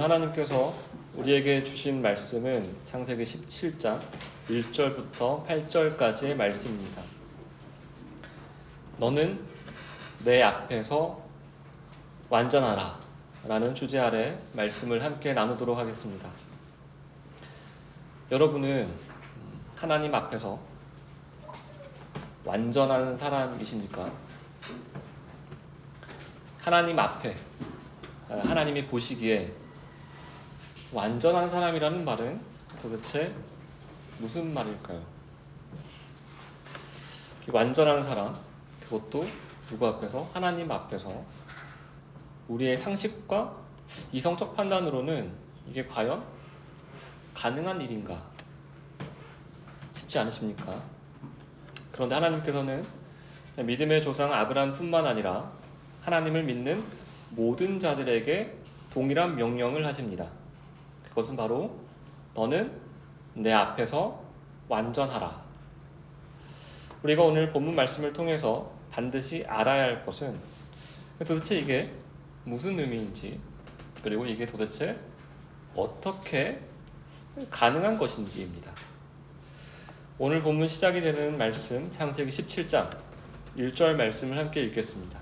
오늘 하나님께서 우리에게 주신 말씀은 창세기 17장 1절부터 8절까지의 말씀입니다. 너는 내 앞에서 완전하라 라는 주제 아래 말씀을 함께 나누도록 하겠습니다. 여러분은 하나님 앞에서 완전한 사람이십니까? 하나님 앞에 하나님이 보시기에 완전한 사람이라는 말은 도대체 무슨 말일까요? 완전한 사람, 그것도 누구 앞에서? 하나님 앞에서. 우리의 상식과 이성적 판단으로는 이게 과연 가능한 일인가? 쉽지 않으십니까? 그런데 하나님께서는 믿음의 조상 아브라함뿐만 아니라 하나님을 믿는 모든 자들에게 동일한 명령을 하십니다. 그것은 바로 너는 내 앞에서 완전하라. 우리가 오늘 본문 말씀을 통해서 반드시 알아야 할 것은 도대체 이게 무슨 의미인지, 그리고 이게 도대체 어떻게 가능한 것인지입니다. 오늘 본문 시작이 되는 말씀 창세기 17장 1절 말씀을 함께 읽겠습니다.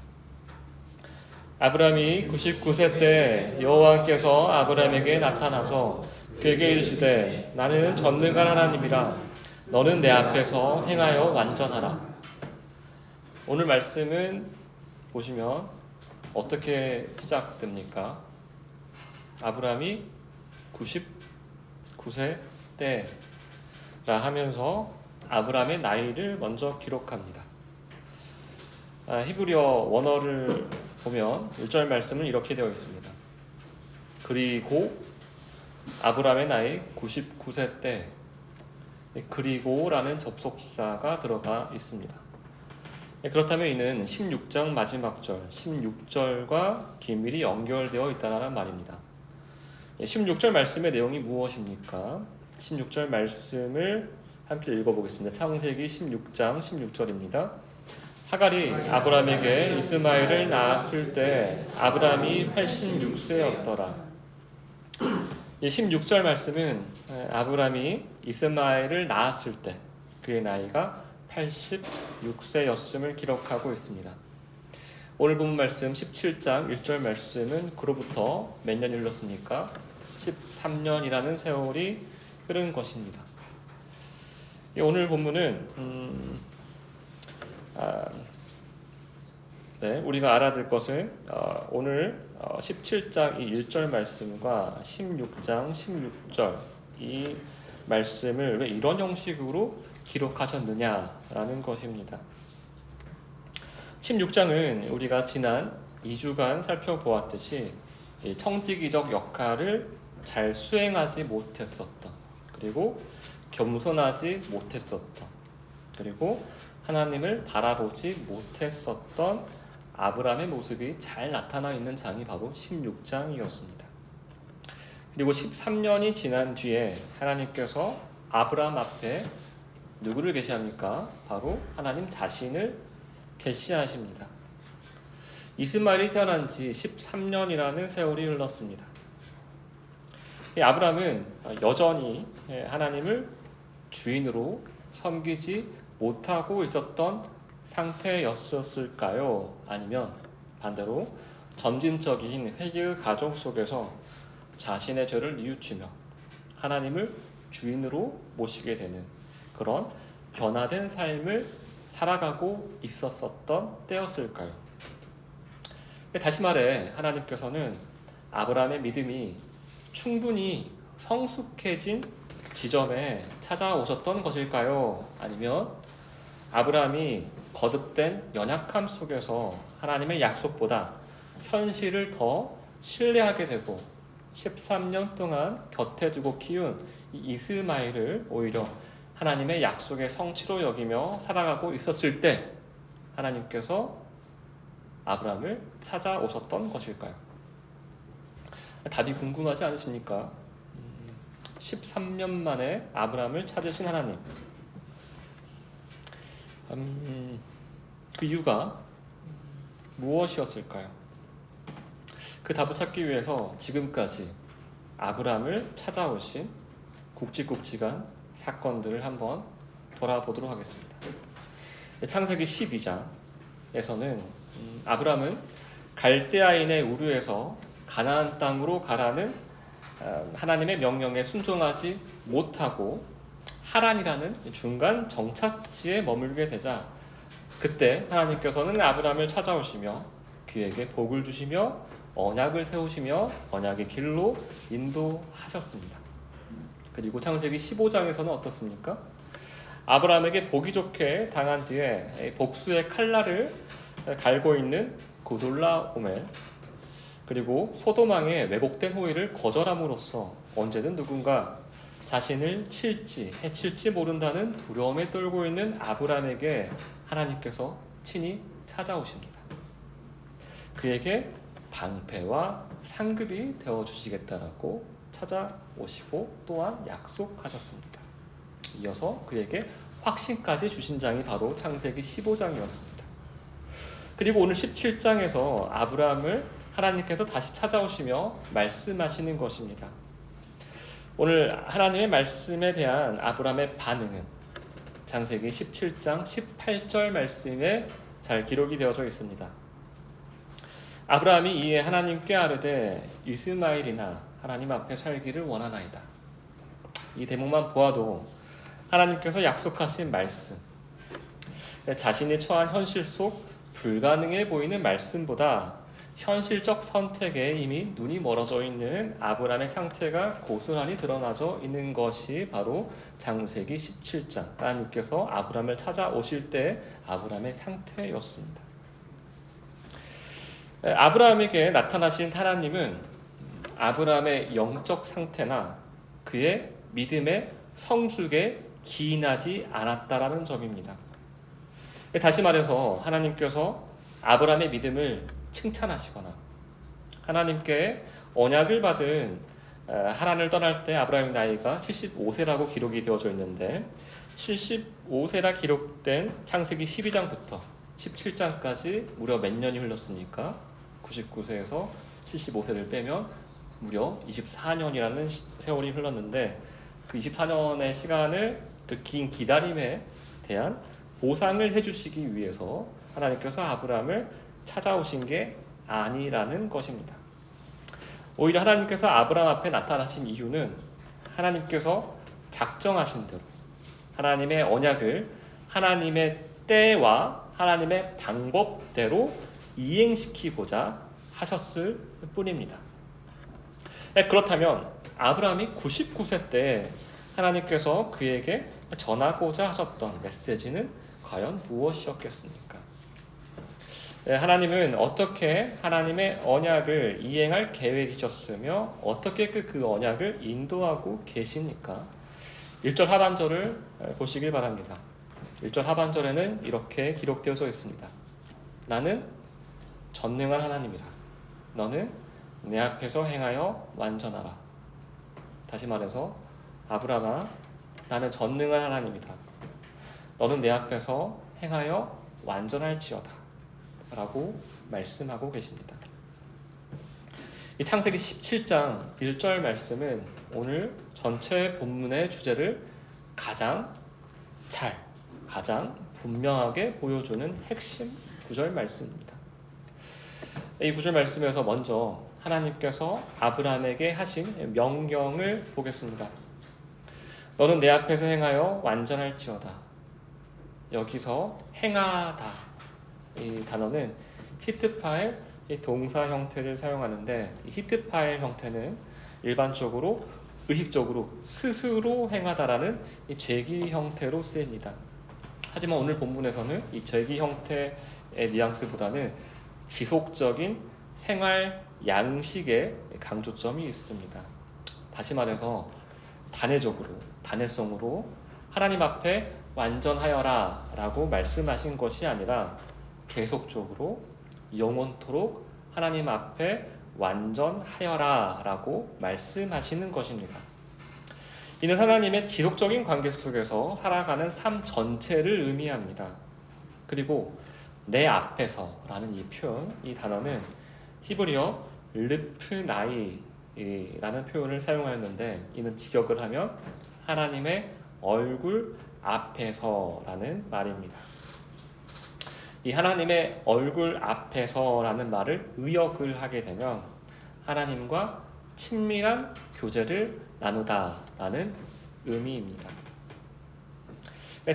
아브라함이 99세 때 여호와께서 아브라함에게 나타나서 그에게 이르시되 나는 전능한 하나님이라 너는 내 앞에서 행하여 완전하라. 오늘 말씀은 보시면 어떻게 시작됩니까? 아브라함이 99세 때라 하면서 아브라함의 나이를 먼저 기록합니다. 히브리어 원어를 보면 1절 말씀은 이렇게 되어 있습니다. 그리고 아브라함의 나이 99세 때, 그리고라는 접속사가 들어가 있습니다. 그렇다면 이는 16장 마지막 절, 16절과 긴밀히 연결되어 있다는 말입니다. 16절 말씀의 내용이 무엇입니까? 16절 말씀을 함께 읽어보겠습니다. 창세기 16장 16절입니다. 하갈이 아브라함에게 이스마엘을 낳았을 때 아브라함이 86세였더라. 이 16절 말씀은 아브라함이 이스마엘을 낳았을 때 그의 나이가 86세였음을 기록하고 있습니다. 오늘 본 말씀 17장 1절 말씀은 그로부터 몇 년 흘렀습니까? 13년이라는 세월이 흐른 것입니다. 오늘 본문은 우리가 알아야 될 것은 오늘 17장 이 1절 말씀과 16장 16절 이 말씀을 왜 이런 형식으로 기록하셨느냐라는 것입니다. 16장은 우리가 지난 2주간 살펴보았듯이 청지기적 역할을 잘 수행하지 못했었던, 그리고 겸손하지 못했었던, 그리고 하나님을 바라보지 못했었던 아브라함의 모습이 잘 나타나 있는 장이 바로 16장이었습니다. 그리고 13년이 지난 뒤에 하나님께서 아브라함 앞에 누구를 계시합니까? 바로 하나님 자신을 계시하십니다. 이스마엘이 태어난 지 13년이라는 세월이 흘렀습니다. 아브라함은 여전히 하나님을 주인으로 섬기지 못하고 있었던 상태였을까요? 아니면 반대로 점진적인 회개의 가정 속에서 자신의 죄를 뉘우치며 하나님을 주인으로 모시게 되는 그런 변화된 삶을 살아가고 있었던 때였을까요? 다시 말해 하나님께서는 아브라함의 믿음이 충분히 성숙해진 지점에 찾아오셨던 것일까요? 아니면 아브라함이 거듭된 연약함 속에서 하나님의 약속보다 현실을 더 신뢰하게 되고 13년 동안 곁에 두고 키운 이 이스마엘을 오히려 하나님의 약속의 성취로 여기며 살아가고 있었을 때 하나님께서 아브라함을 찾아오셨던 것일까요? 답이 궁금하지 않으십니까? 13년 만에 아브라함을 찾으신 하나님. 그 이유가 무엇이었을까요? 그 답을 찾기 위해서 지금까지 아브라함을 찾아오신 굵직굵직한 사건들을 한번 돌아보도록 하겠습니다. 창세기 12장에서는 아브라함은 갈대아인의 우르에서 가나안 땅으로 가라는 하나님의 명령에 순종하지 못하고 하란이라는 중간 정착지에 머물게 되자 그때 하나님께서는 아브라함을 찾아오시며 그에게 복을 주시며 언약을 세우시며 언약의 길로 인도하셨습니다. 그리고 창세기 15장에서는 어떻습니까? 아브라함에게 보기 좋게 당한 뒤에 복수의 칼날을 갈고 있는 고돌라오멜 그리고 소돔왕의 왜곡된 호의를 거절함으로써 언제든 누군가 자신을 칠지 해칠지 모른다는 두려움에 떨고 있는 아브라함에게 하나님께서 친히 찾아오십니다. 그에게 방패와 상급이 되어주시겠다라고 찾아오시고 또한 약속하셨습니다. 이어서 그에게 확신까지 주신 장이 바로 창세기 15장이었습니다. 그리고 오늘 17장에서 아브라함을 하나님께서 다시 찾아오시며 말씀하시는 것입니다. 오늘 하나님의 말씀에 대한 아브라함의 반응은 창세기 17장 18절 말씀에 잘 기록이 되어져 있습니다. 아브라함이 이에 하나님께 아뢰되 이스마엘이나 하나님 앞에 살기를 원하나이다. 이 대목만 보아도 하나님께서 약속하신 말씀, 자신이 처한 현실 속 불가능해 보이는 말씀보다 현실적 선택에 이미 눈이 멀어져 있는 아브라함의 상태가 고스란히 드러나져 있는 것이 바로 창세기 17장 하나님께서 아브라함을 찾아오실 때 아브라함의 상태였습니다. 아브라함에게 나타나신 하나님은 아브라함의 영적 상태나 그의 믿음의 성숙에 기인하지 않았다라는 점입니다. 다시 말해서 하나님께서 아브라함의 믿음을 칭찬하시거나 하나님께 언약을 받은 하란을 떠날 때 아브라함의 나이가 75세라고 기록이 되어져 있는데 75세라 기록된 창세기 12장부터 17장까지 무려 몇 년이 흘렀습니까? 99세에서 75세를 빼면 무려 24년이라는 세월이 흘렀는데 그 24년의 시간을 그 긴 기다림에 대한 보상을 해주시기 위해서 하나님께서 아브라함을 찾아오신 게 아니라는 것입니다. 오히려 하나님께서 아브라함 앞에 나타나신 이유는 하나님께서 작정하신 대로 하나님의 언약을 하나님의 때와 하나님의 방법대로 이행시키고자 하셨을 뿐입니다. 그렇다면 아브라함이 99세 때 하나님께서 그에게 전하고자 하셨던 메시지는 과연 무엇이었겠습니까? 하나님은 어떻게 하나님의 언약을 이행할 계획이셨으며 어떻게 그 언약을 인도하고 계십니까? 1절 하반절을 보시길 바랍니다. 1절 하반절에는 이렇게 기록되어져 있습니다. 나는 전능한 하나님이라. 너는 내 앞에서 행하여 완전하라. 다시 말해서 아브라함아, 나는 전능한 하나님이다. 너는 내 앞에서 행하여 완전할지어다. 라고 말씀하고 계십니다. 이 창세기 17장 1절 말씀은 오늘 전체 본문의 주제를 가장 분명하게 보여주는 핵심 구절 말씀입니다. 이 구절 말씀에서 먼저 하나님께서 아브라함에게 하신 명령을 보겠습니다. 너는 내 앞에서 행하여 완전할지어다. 여기서 행하다 이 단어는 히트파엘 동사 형태를 사용하는데 이 히트파엘 형태는 일반적으로 의식적으로 스스로 행하다라는 이 죄기 형태로 쓰입니다. 하지만 오늘 본문에서는 이 죄기 형태의 뉘앙스보다는 지속적인 생활 양식의 강조점이 있습니다. 다시 말해서 단회성으로 하나님 앞에 완전하여라 라고 말씀하신 것이 아니라 계속적으로 영원토록 하나님 앞에 완전하여라 라고 말씀하시는 것입니다. 이는 하나님의 지속적인 관계 속에서 살아가는 삶 전체를 의미합니다. 그리고 내 앞에서 라는 이 표현, 이 단어는 히브리어 르프나이라는 이라는 표현을 사용하였는데 이는 직역을 하면 하나님의 얼굴 앞에서라는 말입니다. 이 하나님의 얼굴 앞에서라는 말을 의역을 하게 되면 하나님과 친밀한 교제를 나누다라는 의미입니다.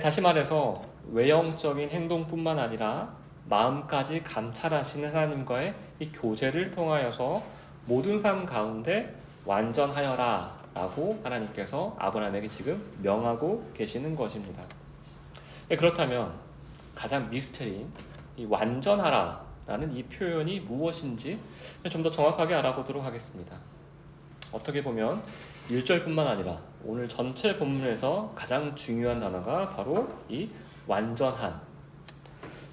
다시 말해서 외형적인 행동뿐만 아니라 마음까지 감찰하시는 하나님과의 이 교제를 통하여서 모든 삶 가운데 완전하여라 라고 하나님께서 아브라함에게 지금 명하고 계시는 것입니다. 그렇다면 가장 미스터리인 이 완전하라 라는 이 표현이 무엇인지 좀 더 정확하게 알아보도록 하겠습니다. 어떻게 보면 1절뿐만 아니라 오늘 전체 본문에서 가장 중요한 단어가 바로 이 완전한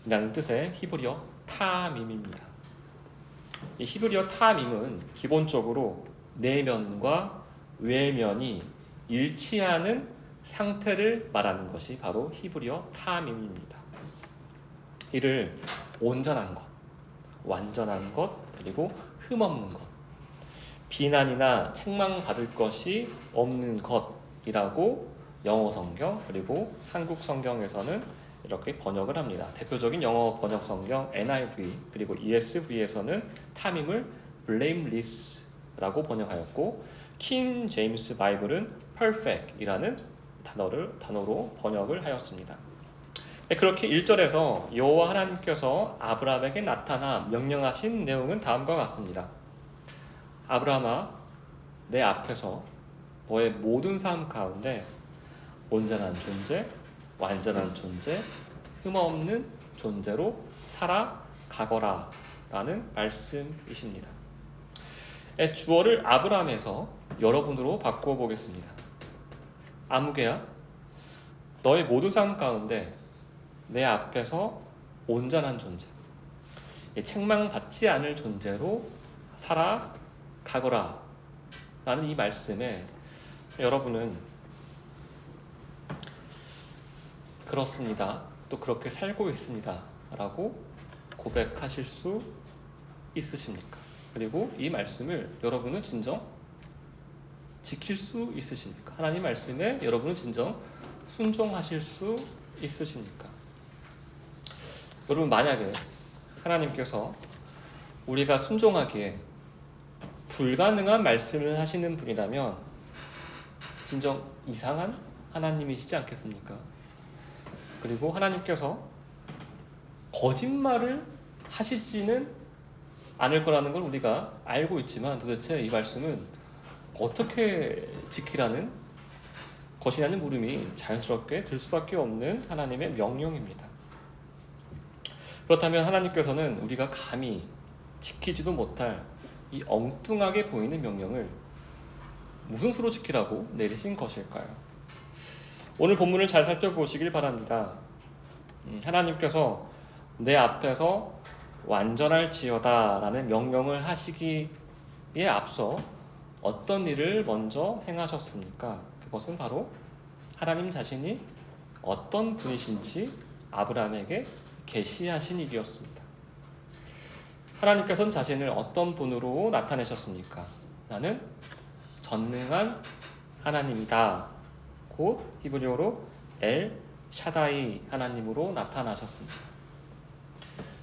이라는 뜻의 히브리어 타밈입니다. 이 히브리어 타밈은 기본적으로 내면과 외면이 일치하는 상태를 말하는 것이 바로 히브리어 타밈입니다. 이를 온전한 것, 완전한 것, 그리고 흠없는 것, 비난이나 책망받을 것이 없는 것이라고 영어 성경 그리고 한국 성경에서는 이렇게 번역을 합니다. 대표적인 영어 번역 성경 NIV 그리고 ESV에서는 탐임을 blameless라고 번역하였고 킹 제임스 바이블은 perfect이라는 단어로 번역을 하였습니다. 그렇게 1절에서 여호와 하나님께서 아브라함에게 나타나 명령하신 내용은 다음과 같습니다. 아브라함아, 내 앞에서 너의 모든 삶 가운데 온전한 존재, 완전한 존재, 흠없는 존재로 살아가거라 라는 말씀이십니다. 주어를 아브라함에서 여러분으로 바꾸어 보겠습니다. 아무개야, 너의 모든 삶 가운데 내 앞에서 온전한 존재, 책망받지 않을 존재로 살아가거라 라는 이 말씀에 여러분은 그렇습니다, 또 그렇게 살고 있습니다 라고 고백하실 수 있으십니까? 그리고 이 말씀을 여러분은 진정 지킬 수 있으십니까? 하나님 말씀에 여러분은 진정 순종하실 수 있으십니까? 여러분, 만약에 하나님께서 우리가 순종하기에 불가능한 말씀을 하시는 분이라면 진정 이상한 하나님이시지 않겠습니까? 그리고 하나님께서 거짓말을 하시지는 않을 거라는 걸 우리가 알고 있지만 도대체 이 말씀은 어떻게 지키라는 것이냐는 물음이 자연스럽게 들 수밖에 없는 하나님의 명령입니다. 그렇다면 하나님께서는 우리가 감히 지키지도 못할 이 엉뚱하게 보이는 명령을 무슨 수로 지키라고 내리신 것일까요? 오늘 본문을 잘 살펴보시길 바랍니다. 하나님께서 내 앞에서 완전할지어다 라는 명령을 하시기에 앞서 어떤 일을 먼저 행하셨습니까? 그것은 바로 하나님 자신이 어떤 분이신지 아브라함에게 계시하신 일이었습니다. 하나님께서는 자신을 어떤 분으로 나타내셨습니까? 나는 전능한 하나님이다. 곧 히브리어로 엘 샤다이 하나님으로 나타나셨습니다.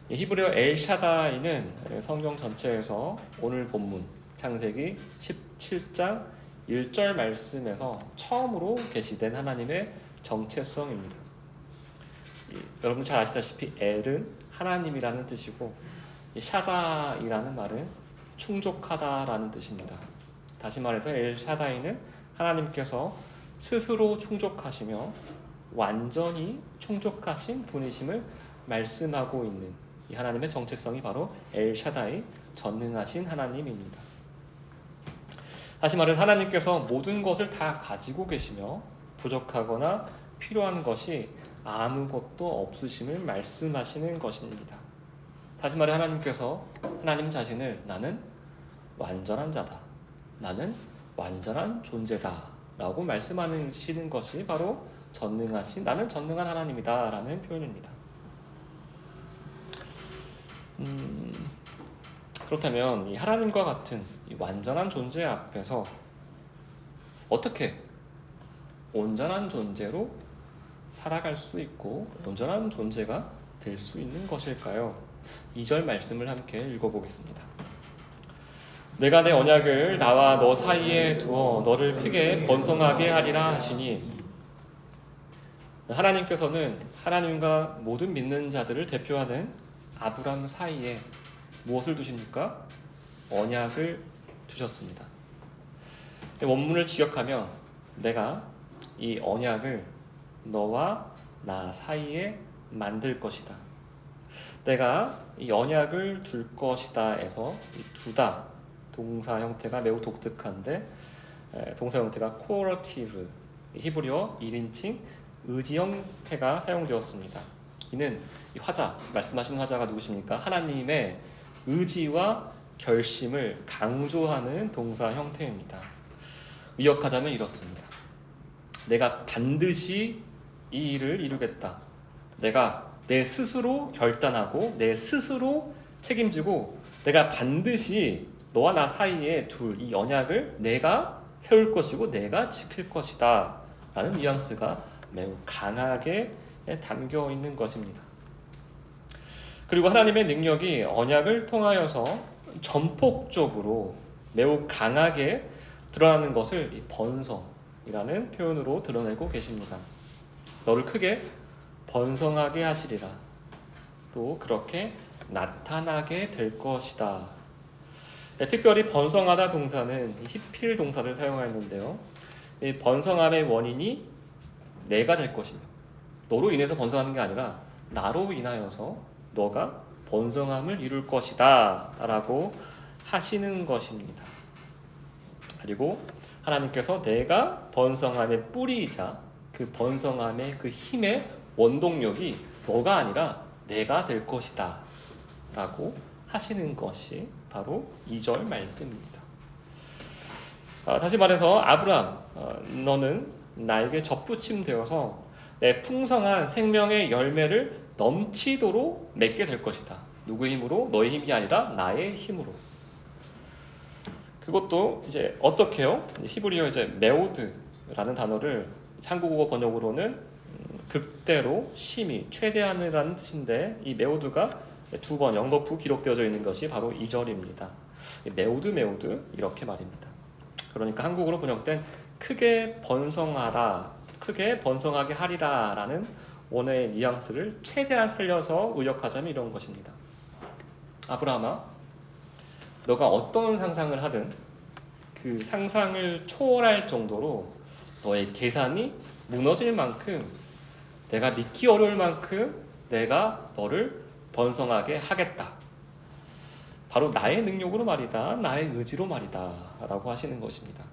히브리어 엘 샤다이는 성경 전체에서 오늘 본문 창세기 17장 1절 말씀에서 처음으로 계시된 하나님의 정체성입니다. 여러분 잘 아시다시피 엘은 하나님이라는 뜻이고 샤다이라는 말은 충족하다라는 뜻입니다. 다시 말해서 엘 샤다이는 하나님께서 스스로 충족하시며 완전히 충족하신 분이심을 말씀하고 있는 이 하나님의 정체성이 바로 엘 샤다이, 전능하신 하나님입니다. 다시 말해서 하나님께서 모든 것을 다 가지고 계시며 부족하거나 필요한 것이 아무것도 없으심을 말씀하시는 것입니다. 다시 말해 하나님께서 하나님 자신을 나는 완전한 자다, 나는 완전한 존재다 라고 말씀하시는 것이 바로 전능하신, 나는 전능한 하나님이다 라는 표현입니다. 그렇다면 이 하나님과 같은 이 완전한 존재 앞에서 어떻게 온전한 존재로 살아갈 수 있고 온전한 존재가 될 수 있는 것일까요? 2절 말씀을 함께 읽어보겠습니다. 내가 내 언약을 나와 너 사이에 두어 너를 크게 번성하게 하리라 하시니, 하나님께서는 하나님과 모든 믿는 자들을 대표하는 아브람 사이에 무엇을 두십니까? 언약을 두셨습니다. 원문을 직역하며 내가 이 언약을 너와 나 사이에 만들 것이다. 내가 이 언약을 둘 것이다에서 이 두다 동사 형태가 매우 독특한데, 동사 형태가 코어러티브, 히브리어 1인칭 의지형 패가 사용되었습니다. 이는 이 화자, 말씀하시는 화자가 누구십니까? 하나님의 의지와 결심을 강조하는 동사 형태입니다. 의역하자면 이렇습니다. 내가 반드시 이 일을 이루겠다. 내가 내 스스로 결단하고 내 스스로 책임지고 내가 반드시 너와 나 사이에 둘 이 언약을 내가 세울 것이고 내가 지킬 것이다 라는 뉘앙스가 매우 강하게 담겨 있는 것입니다. 그리고 하나님의 능력이 언약을 통하여서 전폭적으로 매우 강하게 드러나는 것을 이 번성이라는 표현으로 드러내고 계십니다. 너를 크게 번성하게 하시리라. 또 그렇게 나타나게 될 것이다. 특별히 번성하다 동사는 히필 동사를 사용하였는데요. 이 번성함의 원인이 내가 될 것이며, 너로 인해서 번성하는 게 아니라 나로 인하여서 너가 번성함을 이룰 것이다 라고 하시는 것입니다. 그리고 하나님께서 내가 번성함의 뿌리이자 그 번성함의 그 힘의 원동력이 너가 아니라 내가 될 것이다 라고 하시는 것이 바로 2절 말씀입니다. 다시 말해서 아브람, 너는 나에게 접붙임되어서 내 풍성한 생명의 열매를 넘치도록 맺게 될 것이다. 누구의 힘으로? 너의 힘이 아니라 나의 힘으로. 그것도 이제 어떻게요? 히브리어 이제 메오드라는 단어를 한국어 번역으로는 극대로 심히 최대한이라는 뜻인데, 이 메오드가 2번 영거푸 기록되어져 있는 것이 바로 2절입니다. 메오드 이렇게 말입니다. 그러니까 한국어로 번역된 크게 번성하라, 크게 번성하게 하리라 라는 원어의 뉘앙스를 최대한 살려서 의역하자면 이런 것입니다. 아브라함아, 너가 어떤 상상을 하든 그 상상을 초월할 정도로 너의 계산이 무너질 만큼, 내가 믿기 어려울 만큼 내가 너를 번성하게 하겠다. 바로 나의 능력으로 말이다, 나의 의지로 말이다 라고 하시는 것입니다.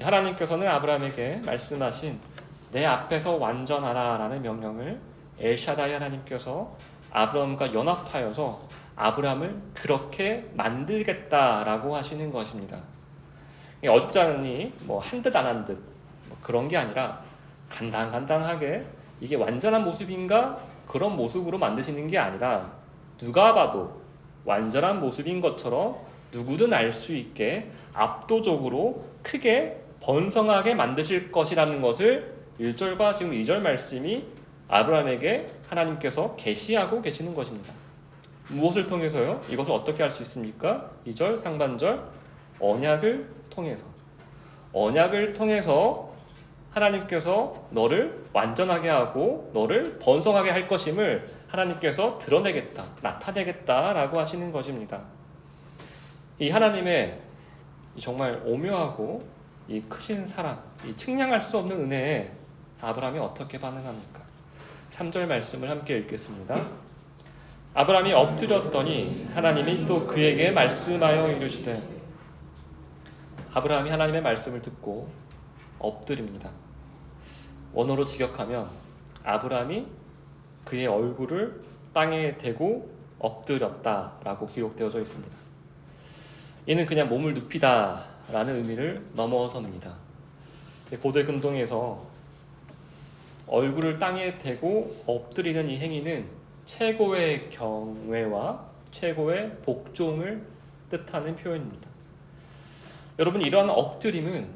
하나님께서는 아브라함에게 말씀하신 내 앞에서 완전하라 라는 명령을 엘샤다이 하나님께서 아브라함과 연합하여서 아브라함을 그렇게 만들겠다라고 하시는 것입니다. 어줍지 않으니 한 듯 안 한 듯 그런 게 아니라 간당간당하게 이게 완전한 모습인가? 그런 모습으로 만드시는 게 아니라 누가 봐도 완전한 모습인 것처럼 누구든 알 수 있게 압도적으로 크게 번성하게 만드실 것이라는 것을 1절과 지금 2절 말씀이 아브라함에게 하나님께서 계시하고 계시는 것입니다. 무엇을 통해서요? 이것을 어떻게 할 수 있습니까? 2절 상반절 언약을 통해서. 언약을 통해서 하나님께서 너를 완전하게 하고 너를 번성하게 할 것임을 하나님께서 드러내겠다, 나타내겠다라고 하시는 것입니다. 이 하나님의 정말 오묘하고 이 크신 사랑, 이 측량할 수 없는 은혜에 아브라함이 어떻게 반응합니까? 3절 말씀을 함께 읽겠습니다. 아브라함이 엎드렸더니 하나님이 또 그에게 말씀하여 이르시되, 아브라함이 하나님의 말씀을 듣고 엎드립니다. 원어로 직역하면 아브라함이 그의 얼굴을 땅에 대고 엎드렸다라고 기록되어져 있습니다. 이는 그냥 몸을 눕히다 라는 의미를 넘어섭니다. 고대 근동에서 얼굴을 땅에 대고 엎드리는 이 행위는 최고의 경외와 최고의 복종을 뜻하는 표현입니다. 여러분, 이러한 엎드림은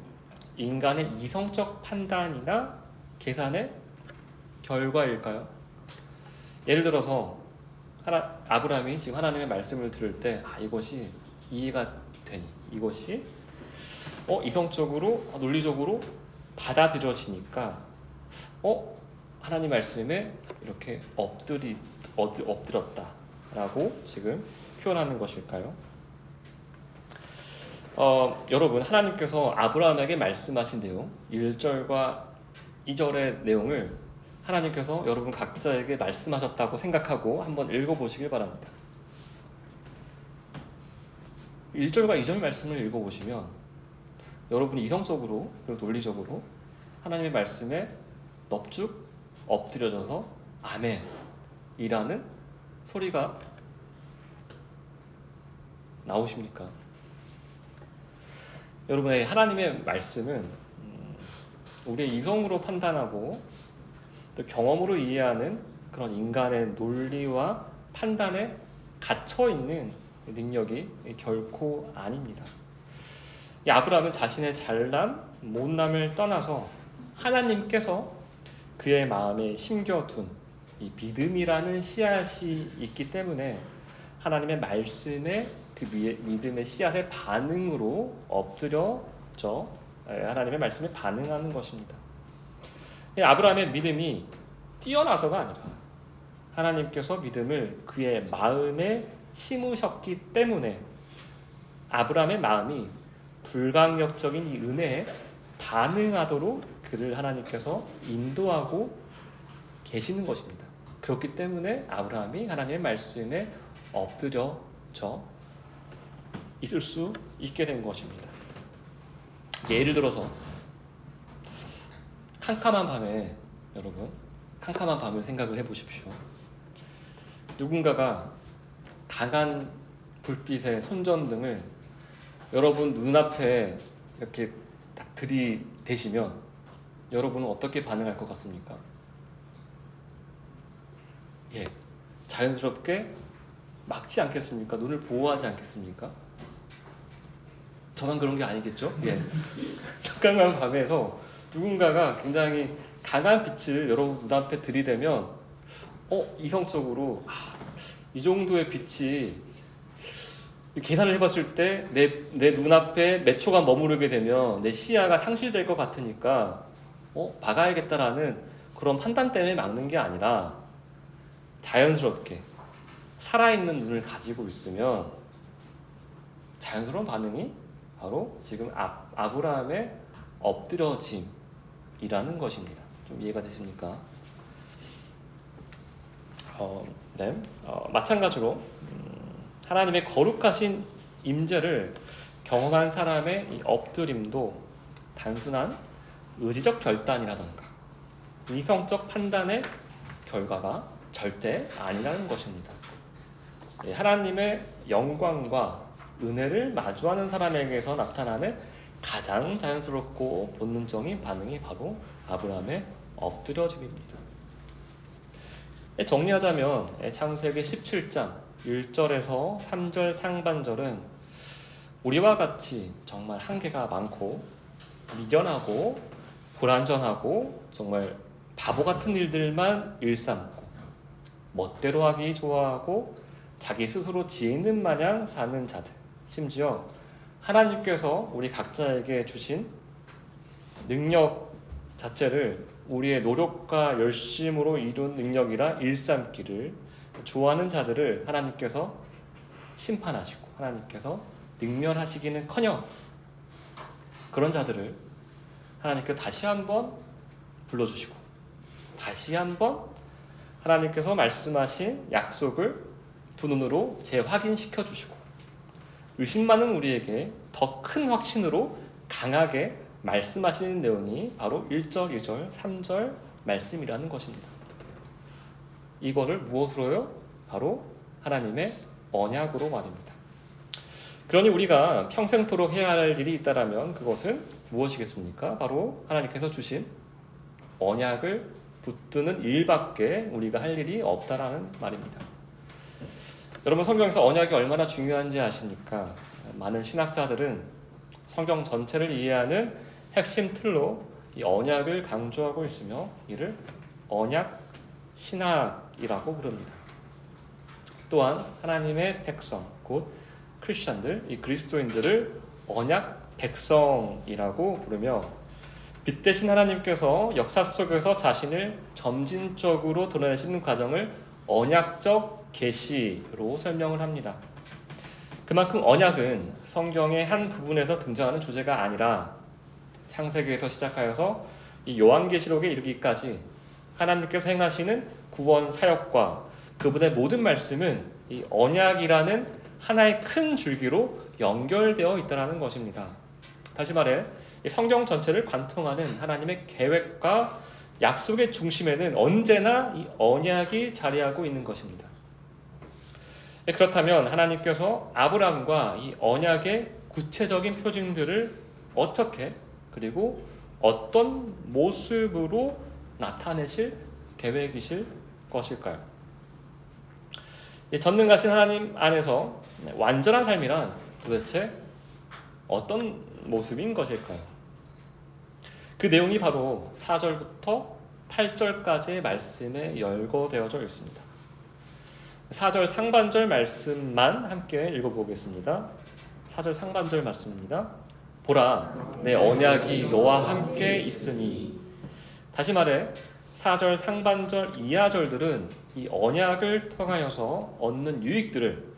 인간의 이성적 판단이나 계산의 결과일까요? 예를 들어서 아브라함이 지금 하나님의 말씀을 들을 때 이것이 이해가 되니, 이것이 이성적으로 논리적으로 받아들여지니까 하나님 말씀에 이렇게 엎드렸다라고 지금 표현하는 것일까요? 여러분, 하나님께서 아브라함에게 말씀하신 내용 1절과 2절의 내용을 하나님께서 여러분 각자에게 말씀하셨다고 생각하고 한번 읽어보시길 바랍니다. 1절과 2절 말씀을 읽어보시면 여러분이 이성적으로 그리고 논리적으로 하나님의 말씀에 넙죽 엎드려져서 아멘이라는 소리가 나오십니까? 여러분의 하나님의 말씀은 우리의 이성으로 판단하고 또 경험으로 이해하는 그런 인간의 논리와 판단에 갇혀있는 능력이 결코 아닙니다. 이 아브라함은 자신의 잘남, 못남을 떠나서 하나님께서 그의 마음에 심겨둔 이 믿음이라는 씨앗이 있기 때문에 하나님의 말씀에 그 믿음의 씨앗의 반응으로 엎드려져 하나님의 말씀에 반응하는 것입니다. 아브라함의 믿음이 뛰어나서가 아니라 하나님께서 믿음을 그의 마음에 심으셨기 때문에 아브라함의 마음이 불강력적인 이 은혜에 반응하도록 그를 하나님께서 인도하고 계시는 것입니다. 그렇기 때문에 아브라함이 하나님의 말씀에 엎드려져 있을 수 있게 된 것입니다. 예를 들어서 캄캄한 밤에, 여러분, 캄캄한 밤을 생각을 해보십시오. 누군가가 강한 불빛의 손전등을 여러분 눈앞에 이렇게 딱 들이대시면 여러분은 어떻게 반응할 것 같습니까? 자연스럽게 막지 않겠습니까? 눈을 보호하지 않겠습니까? 저만 그런 게 아니겠죠? 깜깜한 밤에서 누군가가 굉장히 강한 빛을 여러분 눈앞에 들이대면 이성적으로 이 정도의 빛이 계산을 해봤을 때 내 눈앞에 몇 초간 머무르게 되면 내 시야가 상실될 것 같으니까 막아야겠다라는 그런 판단 때문에 막는 게 아니라 자연스럽게 살아있는 눈을 가지고 있으면 자연스러운 반응이 바로 지금 아브라함의 엎드려짐이라는 것입니다. 좀 이해가 되십니까? 마찬가지로 하나님의 거룩하신 임재를 경험한 사람의 이 엎드림도 단순한 의지적 결단이라던가 이성적 판단의 결과가 절대 아니라는 것입니다. 하나님의 영광과 은혜를 마주하는 사람에게서 나타나는 가장 자연스럽고 본능적인 반응이 바로 아브라함의 엎드려짐입니다. 정리하자면 창세기 17장 1절에서 3절 상반절은 우리와 같이 정말 한계가 많고 미련하고 불완전하고 정말 바보 같은 일들만 일삼고 멋대로 하기 좋아하고 자기 스스로 지혜는 마냥 사는 자들, 심지어 하나님께서 우리 각자에게 주신 능력 자체를 우리의 노력과 열심으로 이룬 능력이라 일삼기를 좋아하는 자들을 하나님께서 심판하시고 하나님께서 능멸하시기는커녕 그런 자들을 하나님께서 다시 한번 불러주시고 다시 한번 하나님께서 말씀하신 약속을 두 눈으로 재확인시켜 주시고 의심 많은 우리에게 더 큰 확신으로 강하게 말씀하시는 내용이 바로 1절, 2절, 3절 말씀이라는 것입니다. 이거를 무엇으로요? 바로 하나님의 언약으로 말입니다. 그러니 우리가 평생토록 해야 할 일이 있다면 그것은 무엇이겠습니까? 바로 하나님께서 주신 언약을 붙드는 일밖에 우리가 할 일이 없다라는 말입니다. 여러분, 성경에서 언약이 얼마나 중요한지 아십니까? 많은 신학자들은 성경 전체를 이해하는 핵심 틀로 이 언약을 강조하고 있으며 이를 언약 신학이라고 부릅니다. 또한 하나님의 백성, 곧 크리스천들, 이 그리스도인들을 언약 백성이라고 부르며 빛 대신 하나님께서 역사 속에서 자신을 점진적으로 드러내시는 과정을 언약적 계시로 설명을 합니다. 그만큼 언약은 성경의 한 부분에서 등장하는 주제가 아니라 창세기에서 시작하여서 이 요한계시록에 이르기까지 하나님께서 행하시는 구원 사역과 그분의 모든 말씀은 이 언약이라는 하나의 큰 줄기로 연결되어 있다는 것입니다. 다시 말해 성경 전체를 관통하는 하나님의 계획과 약속의 중심에는 언제나 이 언약이 자리하고 있는 것입니다. 그렇다면 하나님께서 아브라함과 이 언약의 구체적인 표징들을 어떻게 그리고 어떤 모습으로 나타내실 계획이실 것일까요? 전능하신 하나님 안에서 완전한 삶이란 도대체 어떤 모습인 것일까요? 그 내용이 바로 4절부터 8절까지의 말씀에 열거되어져 있습니다. 4절 상반절 말씀만 함께 읽어보겠습니다. 4절 상반절 말씀입니다. 보라, 내 언약이 너와 함께 있으니. 다시 말해 4절 상반절 이하절들은 이 언약을 통하여서 얻는 유익들을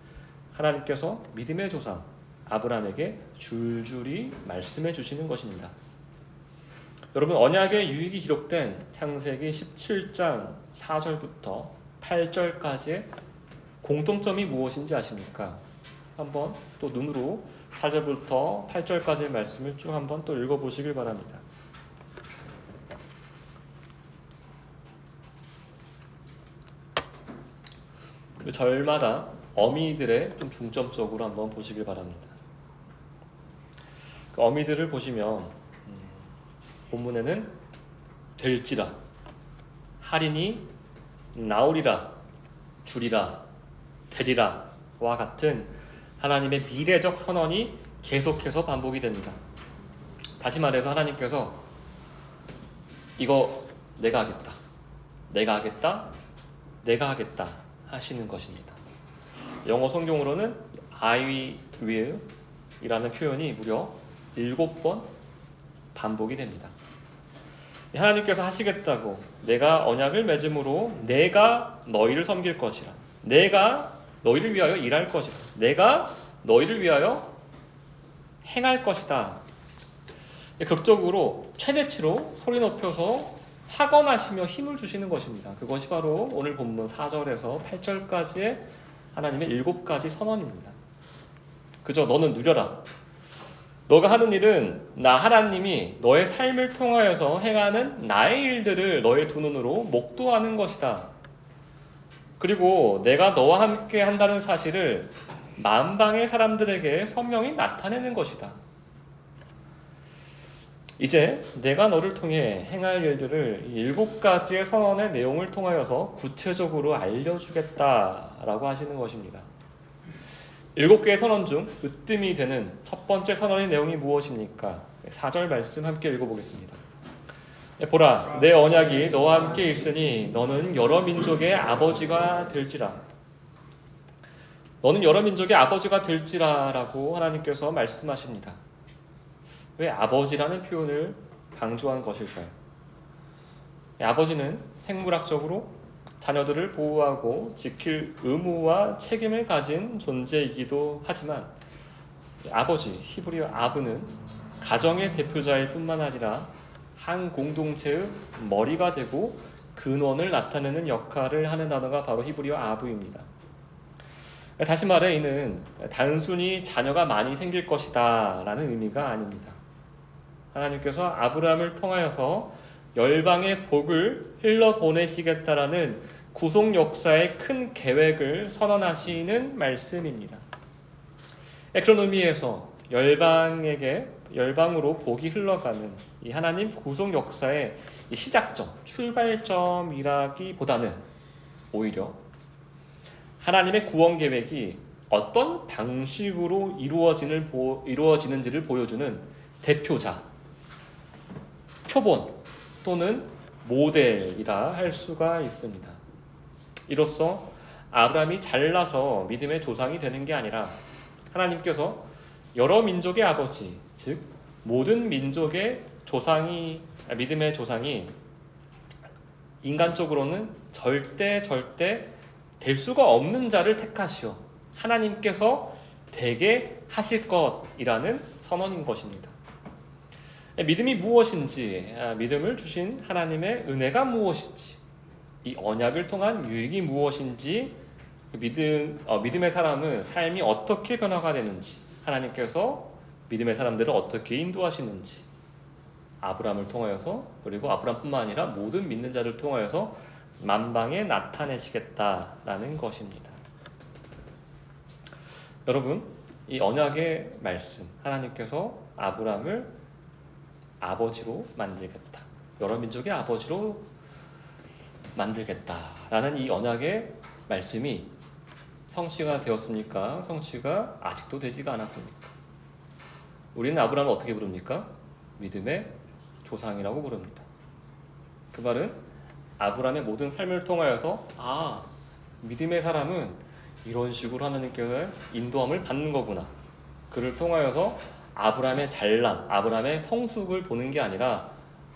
하나님께서 믿음의 조상 아브라함에게 줄줄이 말씀해 주시는 것입니다. 여러분, 언약의 유익이 기록된 창세기 17장 4절부터 8절까지의 공통점이 무엇인지 아십니까? 한번 또 눈으로 4절부터 8절까지의 말씀을 쭉 한번 또 읽어보시길 바랍니다. 그 절마다 어미들의 좀 중점적으로 한번 보시길 바랍니다. 그 어미들을 보시면 본문에는 될지라, 하리니, 나오리라, 주리라, 되리라 와 같은 하나님의 미래적 선언이 계속해서 반복이 됩니다. 다시 말해서 하나님께서 이거 내가 하겠다, 내가 하겠다, 내가 하겠다 하시는 것입니다. 영어 성경으로는 I will 이라는 표현이 무려 7번 반복이 됩니다. 하나님께서 하시겠다고 내가 언약을 맺음으로 내가 너희를 섬길 것이라, 내가 너희를 위하여 일할 것이다, 내가 너희를 위하여 행할 것이다. 극적으로 최대치로 소리 높여서 확언하시며 힘을 주시는 것입니다. 그것이 바로 오늘 본문 4절에서 8절까지의 하나님의 7가지 선언입니다. 그저 너는 누려라. 너가 하는 일은 나 하나님이 너의 삶을 통하여서 행하는 나의 일들을 너의 두 눈으로 목도하는 것이다. 그리고 내가 너와 함께 한다는 사실을 만방의 사람들에게 선명히 나타내는 것이다. 이제 내가 너를 통해 행할 일들을 7가지의 선언의 내용을 통하여서 구체적으로 알려주겠다라고 하시는 것입니다. 7개의 선언 중 으뜸이 되는 첫 번째 선언의 내용이 무엇입니까? 4절 말씀 함께 읽어보겠습니다. 보라, 내 언약이 너와 함께 있으니 너는 여러 민족의 아버지가 될지라. 너는 여러 민족의 아버지가 될지라라고 하나님께서 말씀하십니다. 왜 아버지라는 표현을 강조한 것일까요? 아버지는 생물학적으로 자녀들을 보호하고 지킬 의무와 책임을 가진 존재이기도 하지만 아버지, 히브리어 아브는 가정의 대표자일 뿐만 아니라 한 공동체의 머리가 되고 근원을 나타내는 역할을 하는 단어가 바로 히브리어 아브입니다. 다시 말해 이는 단순히 자녀가 많이 생길 것이다 라는 의미가 아닙니다. 하나님께서 아브라함을 통하여서 열방의 복을 흘러보내시겠다라는 구속 역사의 큰 계획을 선언하시는 말씀입니다. 그런 의미에서 열방으로 복이 흘러가는 이 하나님 구속 역사의 시작점, 출발점이라기보다는 오히려 하나님의 구원 계획이 어떤 방식으로 이루어지는지를 보여주는 대표자, 표본 또는 모델이라 할 수가 있습니다. 이로써 아브라함이 잘나서 믿음의 조상이 되는 게 아니라 하나님께서 여러 민족의 아버지, 즉 모든 민족의 믿음의 조상이 인간적으로는 절대 될 수가 없는 자를 택하시어 하나님께서 되게 하실 것이라는 선언인 것입니다. 믿음이 무엇인지, 믿음을 주신 하나님의 은혜가 무엇인지, 이 언약을 통한 유익이 무엇인지, 믿음의 사람은 삶이 어떻게 변화가 되는지, 하나님께서 믿음의 사람들을 어떻게 인도하시는지, 아브라함을 통하여서, 그리고 아브라함뿐만 아니라 모든 믿는 자를 통하여서 만방에 나타내시겠다라는 것입니다. 여러분, 이 언약의 말씀, 하나님께서 아브라함을 아버지로 만들겠다, 여러 민족의 아버지로 만들겠다라는 이 언약의 말씀이 성취가 되었습니까? 성취가 아직도 되지가 않았습니까? 우리는 아브라함을 어떻게 부릅니까? 믿음의 조상이라고 부릅니다. 그 말은 아브라함의 모든 삶을 통하여서 믿음의 사람은 이런 식으로 하나님께서 인도함을 받는 거구나, 그를 통하여서 아브라함의 잘남, 아브라함의 성숙을 보는 게 아니라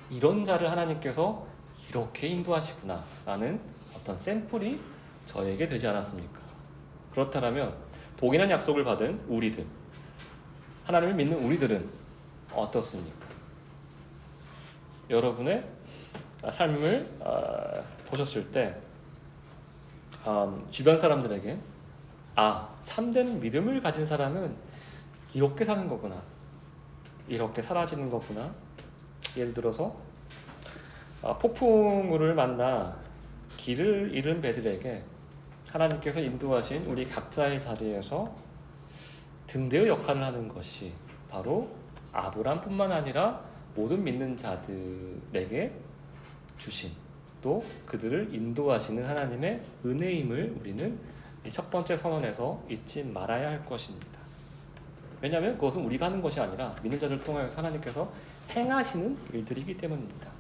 이런 자를 하나님께서 이렇게 인도하시구나 라는 어떤 샘플이 저에게 되지 않았습니까? 그렇다면 동일한 약속을 받은 우리들, 하나님을 믿는 우리들은 어떻습니까? 여러분의 삶을 보셨을 때 주변 사람들에게 참된 믿음을 가진 사람은 이렇게 사는 거구나, 이렇게 사라지는 거구나. 예를 들어서 폭풍우를 만나 길을 잃은 배들에게 하나님께서 인도하신 우리 각자의 자리에서 등대의 역할을 하는 것이 바로 아브라함뿐만 아니라 모든 믿는 자들에게 주신, 또 그들을 인도하시는 하나님의 은혜임을 우리는 이 첫 번째 선언에서 잊지 말아야 할 것입니다. 왜냐하면 그것은 우리가 하는 것이 아니라 믿는 자를 통하여서 하나님께서 행하시는 일들이기 때문입니다.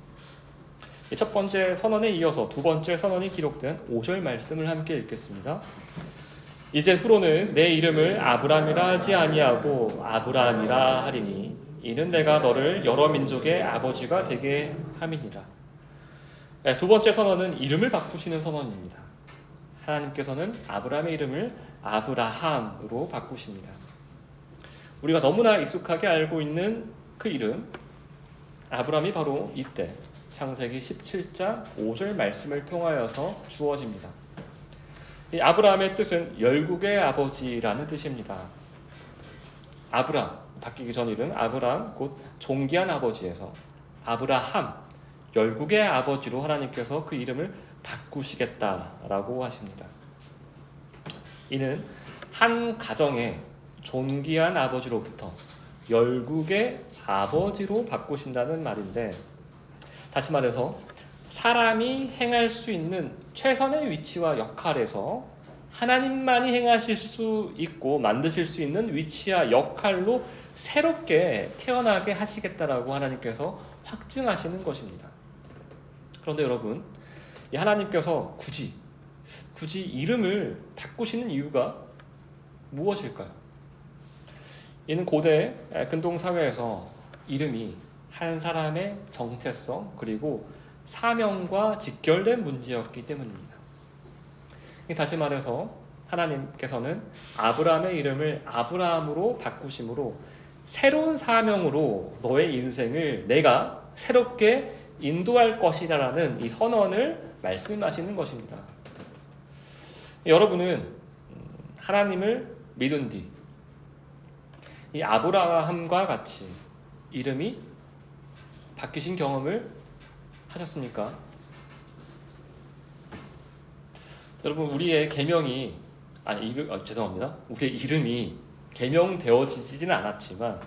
이 첫 번째 선언에 이어서 두 번째 선언이 기록된 5절 말씀을 함께 읽겠습니다. 이제 후로는 내 이름을 아브람이라 하지 아니하고 아브라함이라 하리니 이는 내가 너를 여러 민족의 아버지가 되게 함이니라. 두 번째 선언은 이름을 바꾸시는 선언입니다. 하나님께서는 아브라함의 이름을 아브라함으로 바꾸십니다. 우리가 너무나 익숙하게 알고 있는 그 이름, 아브라함이 바로 이때 창세기 17장 5절 말씀을 통하여서 주어집니다. 이 아브라함의 뜻은 열국의 아버지라는 뜻입니다. 아브람, 바뀌기 전 이름 아브람, 곧 존귀한 아버지에서 아브라함, 열국의 아버지로 하나님께서 그 이름을 바꾸시겠다라고 하십니다. 이는 한 가정의 존귀한 아버지로부터 열국의 아버지로 바꾸신다는 말인데, 다시 말해서 사람이 행할 수 있는 최선의 위치와 역할에서 하나님만이 행하실 수 있고 만드실 수 있는 위치와 역할로 새롭게 태어나게 하시겠다라고 하나님께서 확증하시는 것입니다. 그런데 여러분, 이 하나님께서 굳이 이름을 바꾸시는 이유가 무엇일까요? 이는 고대 근동 사회에서 이름이 한 사람의 정체성 그리고 사명과 직결된 문제였기 때문입니다. 다시 말해서 하나님께서는 아브라함의 이름을 아브라함으로 바꾸심으로 새로운 사명으로 너의 인생을 내가 새롭게 인도할 것이라는 이 선언을 말씀하시는 것입니다. 여러분은 하나님을 믿은 뒤 이 아브라함과 같이 이름이 바뀌신 경험을 하셨습니까? 여러분, 우리의 계명이 우리의 이름이 계명되어지지는 않았지만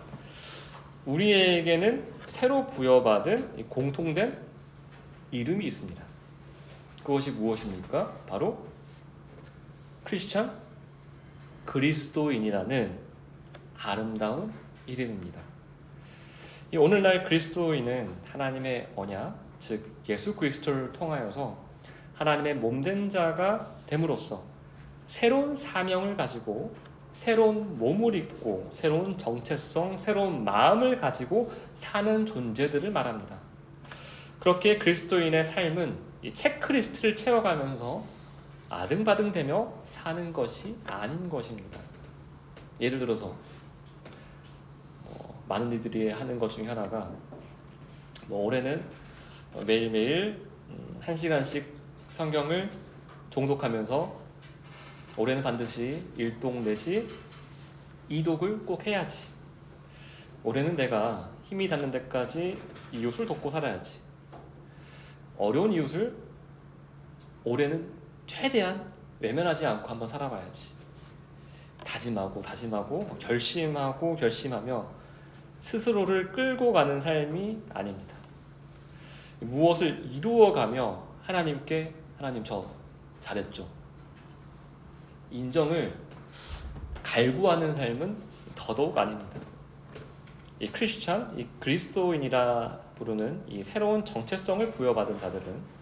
우리에게는 새로 부여받은 공통된 이름이 있습니다. 그것이 무엇입니까? 바로 크리스찬 그리스도인이라는 아름다운 이름입니다. 이 오늘날 그리스도인은 하나님의 언약, 즉 예수 그리스도를 통하여서 하나님의 몸된 자가 됨으로써 새로운 사명을 가지고 새로운 몸을 입고 새로운 정체성, 새로운 마음을 가지고 사는 존재들을 말합니다. 그렇게 그리스도인의 삶은 이 체크리스트를 채워가면서 아등바등되며 사는 것이 아닌 것입니다. 예를 들어서 많은 이들이 하는 것 중에 하나가 올해는 매일매일 1시간씩 성경을 종독하면서 올해는 반드시 1독 내지 2독을 꼭 해야지. 올해는 내가 힘이 닿는 데까지 이웃을 돕고 살아야지. 어려운 이웃을 올해는 최대한 외면하지 않고 한번 살아봐야지. 다짐하고 결심하며 스스로를 끌고 가는 삶이 아닙니다. 무엇을 이루어가며 하나님께 하나님 저 잘했죠. 인정을 갈구하는 삶은 더더욱 아닙니다. 이 크리스찬, 이 그리스도인이라 부르는 이 새로운 정체성을 부여받은 자들은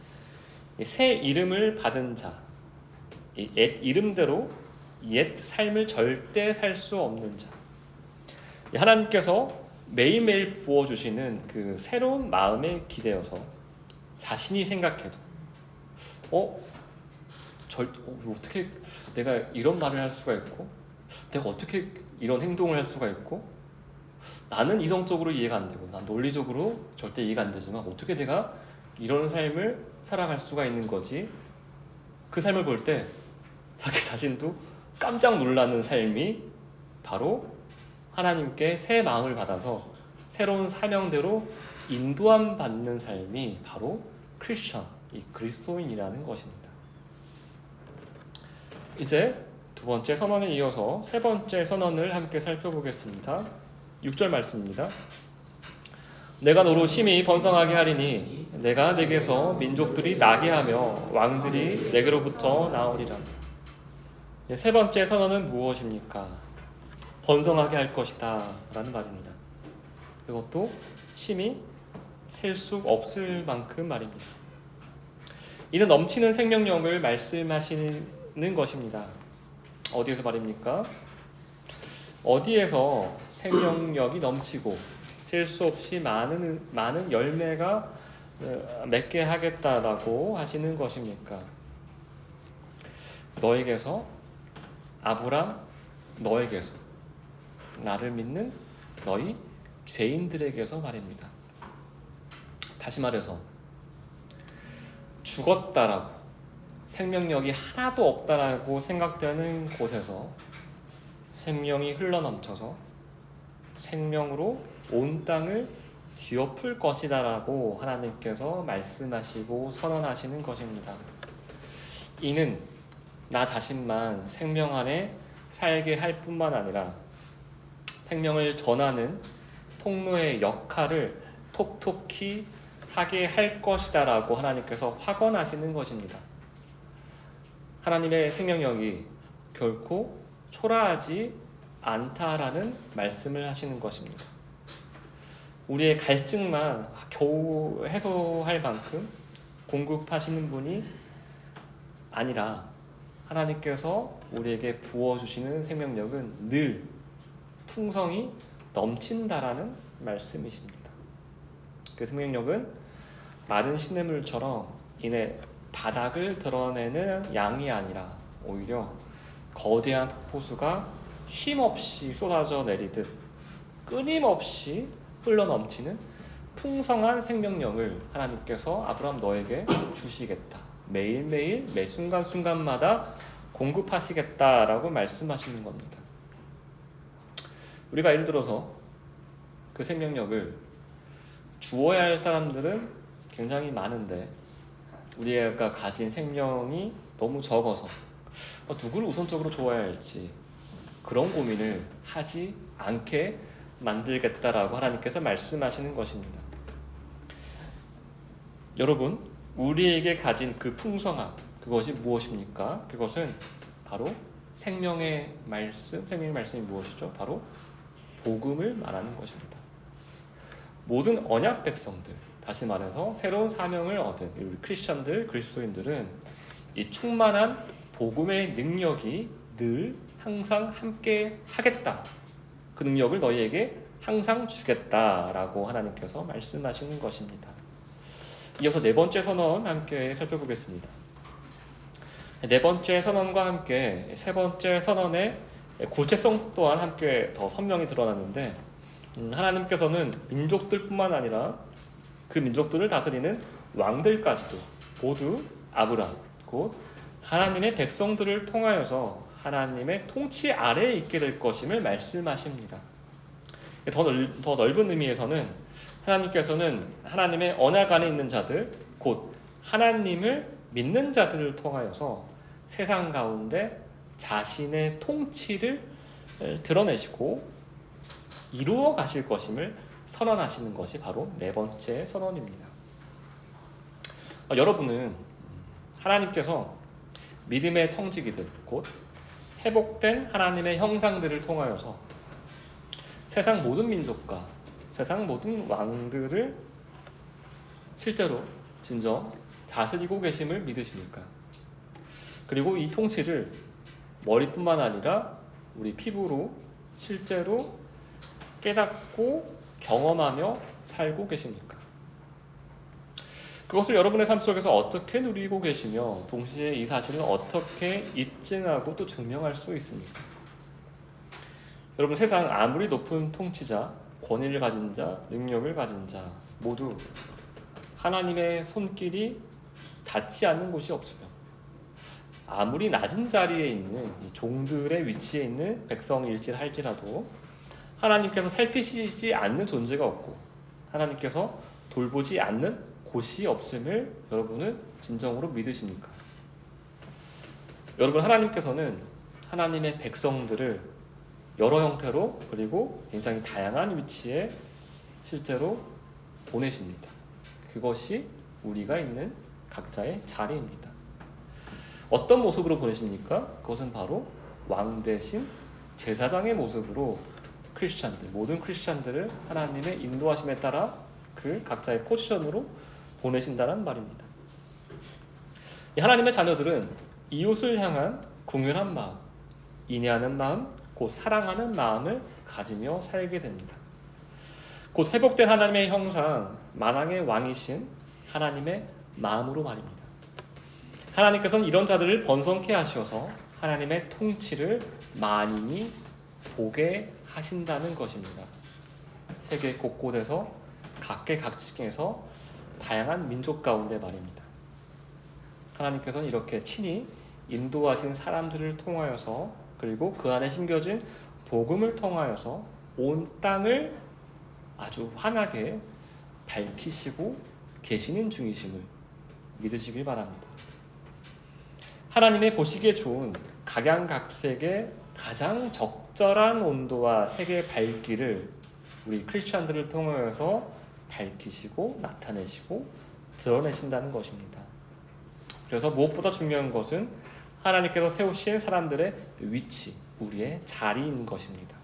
이 새 이름을 받은 자, 이 옛 이름대로 옛 삶을 절대 살 수 없는 자, 하나님께서 매일매일 부어주시는 그 새로운 마음에 기대어서 자신이 생각해도 어떻게 내가 이런 말을 할 수가 있고 내가 어떻게 이런 행동을 할 수가 있고 나는 이성적으로 이해가 안 되고 난 논리적으로 절대 이해가 안 되지만 어떻게 내가 이런 삶을 살아갈 수가 있는 거지? 그 삶을 볼 때 자기 자신도 깜짝 놀라는 삶이 바로 하나님께 새 마음을 받아서 새로운 사명대로 인도함 받는 삶이 바로 크리스천, 이 그리스도인이라는 것입니다. 이제 두 번째 선언에 이어서 세 번째 선언을 함께 살펴보겠습니다. 6절 말씀입니다. 내가 너로 심히 번성하게 하리니 내가 내게서 민족들이 나게 하며 왕들이 내게로부터 나오리라. 세 번째 선언은 무엇입니까? 번성하게 할 것이다 라는 말입니다. 그것도 심히 셀 수 없을 만큼 말입니다. 이는 넘치는 생명력을 말씀하시는 것입니다. 어디에서 말입니까? 어디에서 생명력이 넘치고 셀 수 없이 많은 열매가 맺게 하겠다라고 하시는 것입니까? 너에게서, 아브람 너에게서, 나를 믿는 너희 죄인들에게서 말입니다. 다시 말해서 죽었다라고 생명력이 하나도 없다라고 생각되는 곳에서 생명이 흘러넘쳐서 생명으로 온 땅을 뒤엎을 것이다라고 하나님께서 말씀하시고 선언하시는 것입니다. 이는 나 자신만 생명 안에 살게 할 뿐만 아니라 생명을 전하는 통로의 역할을 톡톡히 하게 할 것이다라고 하나님께서 확언하시는 것입니다. 하나님의 생명력이 결코 초라하지 않다라는 말씀을 하시는 것입니다. 우리의 갈증만 겨우 해소할 만큼 공급하시는 분이 아니라 하나님께서 우리에게 부어주시는 생명력은 늘 풍성이 넘친다라는 말씀이십니다. 그 생명력은 마른 시냇물처럼 이내 바닥을 드러내는 양이 아니라 오히려 거대한 폭포수가 쉼없이 쏟아져 내리듯 끊임없이 흘러넘치는 풍성한 생명력을 하나님께서 아브라함 너에게 주시겠다. 매일매일 매 순간순간마다 공급하시겠다라고 말씀하시는 겁니다. 우리가 예를 들어서 그 생명력을 주어야 할 사람들은 굉장히 많은데 우리가 가진 생명이 너무 적어서 누구를 우선적으로 주어야 할지 그런 고민을 하지 않게 만들겠다라고 하나님께서 말씀하시는 것입니다. 여러분, 우리에게 가진 그 풍성함, 그것이 무엇입니까? 그것은 바로 생명의 말씀, 생명의 말씀이 무엇이죠? 바로 복음을 말하는 것입니다. 모든 언약 백성들, 다시 말해서 새로운 사명을 얻은 우리 크리스천들, 그리스도인들은 이 충만한 복음의 능력이 늘 항상 함께 하겠다. 그 능력을 너희에게 항상 주겠다라고 하나님께서 말씀하시는 것입니다. 이어서 네 번째 선언 함께 살펴보겠습니다. 네 번째 선언과 함께 세 번째 선언의 구체성 또한 함께 더 선명히 드러났는데, 하나님께서는 민족들뿐만 아니라 그 민족들을 다스리는 왕들까지도 모두 아브람, 곧 하나님의 백성들을 통하여서 하나님의 통치 아래에 있게 될 것임을 말씀하십니다. 더 넓은 의미에서는 하나님께서는 하나님의 언약 안에 있는 자들, 곧 하나님을 믿는 자들을 통하여서 세상 가운데 자신의 통치를 드러내시고 이루어 가실 것임을 선언하시는 것이 바로 네 번째 선언입니다. 여러분은 하나님께서 믿음의 청지기들, 곧 회복된 하나님의 형상들을 통하여서 세상 모든 민족과 세상 모든 왕들을 실제로 진정 다스리고 계심을 믿으십니까? 그리고 이 통치를 머리뿐만 아니라 우리 피부로 실제로 깨닫고 경험하며 살고 계십니까? 그것을 여러분의 삶 속에서 어떻게 누리고 계시며 동시에 이 사실을 어떻게 입증하고 또 증명할 수 있습니까? 여러분, 세상 아무리 높은 통치자, 권위를 가진 자, 능력을 가진 자 모두 하나님의 손길이 닿지 않는 곳이 없으며, 아무리 낮은 자리에 있는 이 종들의 위치에 있는 백성일지라 할지라도 하나님께서 살피시지 않는 존재가 없고 하나님께서 돌보지 않는 곳이 없음을 여러분은 진정으로 믿으십니까? 여러분, 하나님께서는 하나님의 백성들을 여러 형태로 그리고 굉장히 다양한 위치에 실제로 보내십니다. 그것이 우리가 있는 각자의 자리입니다. 어떤 모습으로 보내십니까? 그것은 바로 왕 대신 제사장의 모습으로 크리스찬들, 모든 크리스찬들을 하나님의 인도하심에 따라 그 각자의 포지션으로 보내신다는 말입니다. 이 하나님의 자녀들은 이웃을 향한 궁휼한 마음, 인내하는 마음, 곧 사랑하는 마음을 가지며 살게 됩니다. 곧 회복된 하나님의 형상, 만왕의 왕이신 하나님의 마음으로 말입니다. 하나님께서는 이런 자들을 번성케 하셔서 하나님의 통치를 만인이 보게 하신다는 것입니다. 세계 곳곳에서 각계각층에서 다양한 민족 가운데 말입니다. 하나님께서는 이렇게 친히 인도하신 사람들을 통하여서 그리고 그 안에 심겨진 복음을 통하여서 온 땅을 아주 환하게 밝히시고 계시는 중이심을 믿으시길 바랍니다. 하나님의 보시기에 좋은 각양각색의 가장 적절한 온도와 색의 밝기를 우리 크리스천들을 통하여서 밝히시고 나타내시고 드러내신다는 것입니다. 그래서 무엇보다 중요한 것은 하나님께서 세우신 사람들의 위치, 우리의 자리인 것입니다.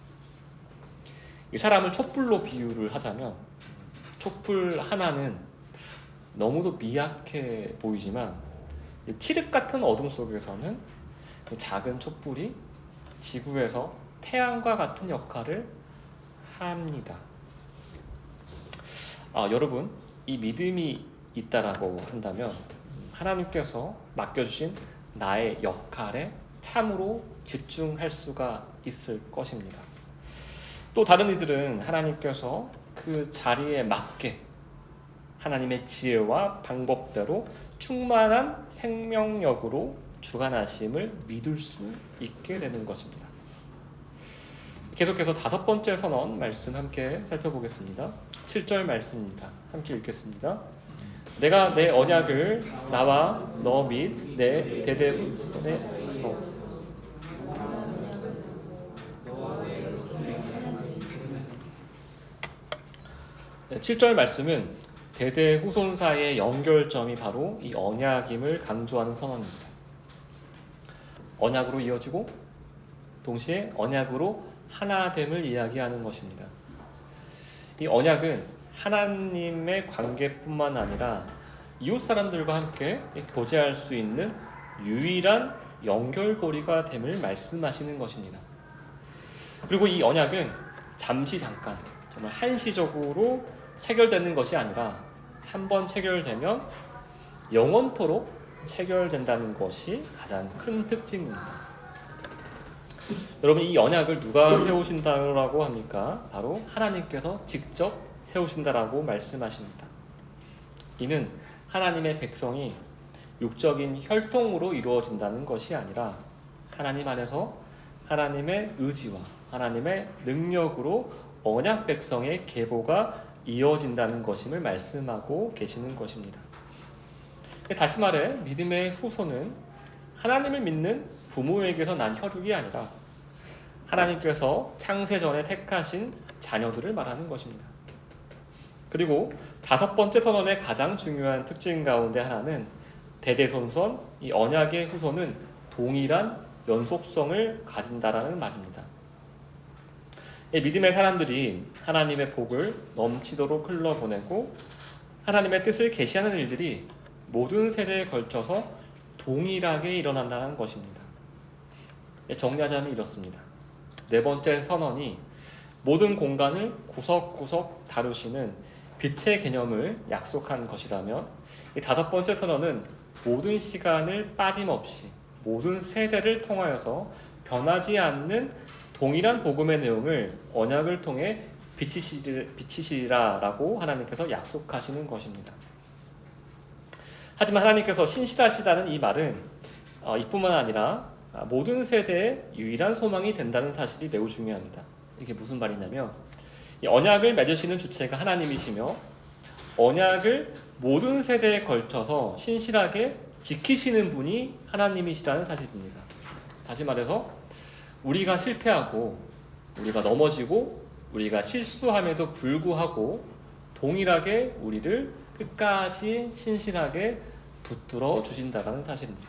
이 사람을 촛불로 비유를 하자면 촛불 하나는 너무도 미약해 보이지만 칠흑 같은 어둠 속에서는 작은 촛불이 지구에서 태양과 같은 역할을 합니다. 여러분, 이 믿음이 있다라고 한다면 하나님께서 맡겨주신 나의 역할에 참으로 집중할 수가 있을 것입니다. 또 다른 이들은 하나님께서 그 자리에 맞게 하나님의 지혜와 방법대로 충만한 생명력으로 주관하심을 믿을 수 있게 되는 것입니다. 계속해서 다섯 번째 선언 말씀 함께 살펴보겠습니다. 7절 말씀입니다. 함께 읽겠습니다. 내가 내 언약을 나와 너 및 내 대대 후손에 7절 말씀은 대대 후손 사이의 연결점이 바로 이 언약임을 강조하는 선언입니다. 언약으로 이어지고 동시에 언약으로 하나됨을 이야기하는 것입니다. 이 언약은 하나님의 관계뿐만 아니라 이웃 사람들과 함께 교제할 수 있는 유일한 연결고리가 됨을 말씀하시는 것입니다. 그리고 이 언약은 잠깐 정말 한시적으로 체결되는 것이 아니라 한번 체결되면 영원토록 체결된다는 것이 가장 큰 특징입니다. 여러분, 이 언약을 누가 세우신다고 합니까? 바로 하나님께서 직접 세우신다라고 말씀하십니다. 이는 하나님의 백성이 육적인 혈통으로 이루어진다는 것이 아니라 하나님 안에서 하나님의 의지와 하나님의 능력으로 언약 백성의 계보가 이어진다는 것임을 말씀하고 계시는 것입니다. 다시 말해 믿음의 후손은 하나님을 믿는 부모에게서 난 혈육이 아니라 하나님께서 창세전에 택하신 자녀들을 말하는 것입니다. 그리고 5번째 선언의 가장 중요한 특징 가운데 하나는 대대손손 이 언약의 후손은 동일한 연속성을 가진다라는 말입니다. 믿음의 사람들이 하나님의 복을 넘치도록 흘러보내고 하나님의 뜻을 계시하는 일들이 모든 세대에 걸쳐서 동일하게 일어난다는 것입니다. 정리하자면 이렇습니다. 4번째 선언이 모든 공간을 구석구석 다루시는 빛의 개념을 약속한 것이라면 이 5번째 선언은 모든 시간을 빠짐없이 모든 세대를 통하여서 변하지 않는 동일한 복음의 내용을 언약을 통해 비치시리라라고 하나님께서 약속하시는 것입니다. 하지만 하나님께서 신실하시다는 이 말은 이뿐만 아니라 모든 세대의 유일한 소망이 된다는 사실이 매우 중요합니다. 이게 무슨 말이냐면 이 언약을 맺으시는 주체가 하나님이시며 언약을 모든 세대에 걸쳐서 신실하게 지키시는 분이 하나님이시라는 사실입니다. 다시 말해서 우리가 실패하고 우리가 넘어지고 우리가 실수함에도 불구하고 동일하게 우리를 끝까지 신실하게 붙들어 주신다는 사실입니다.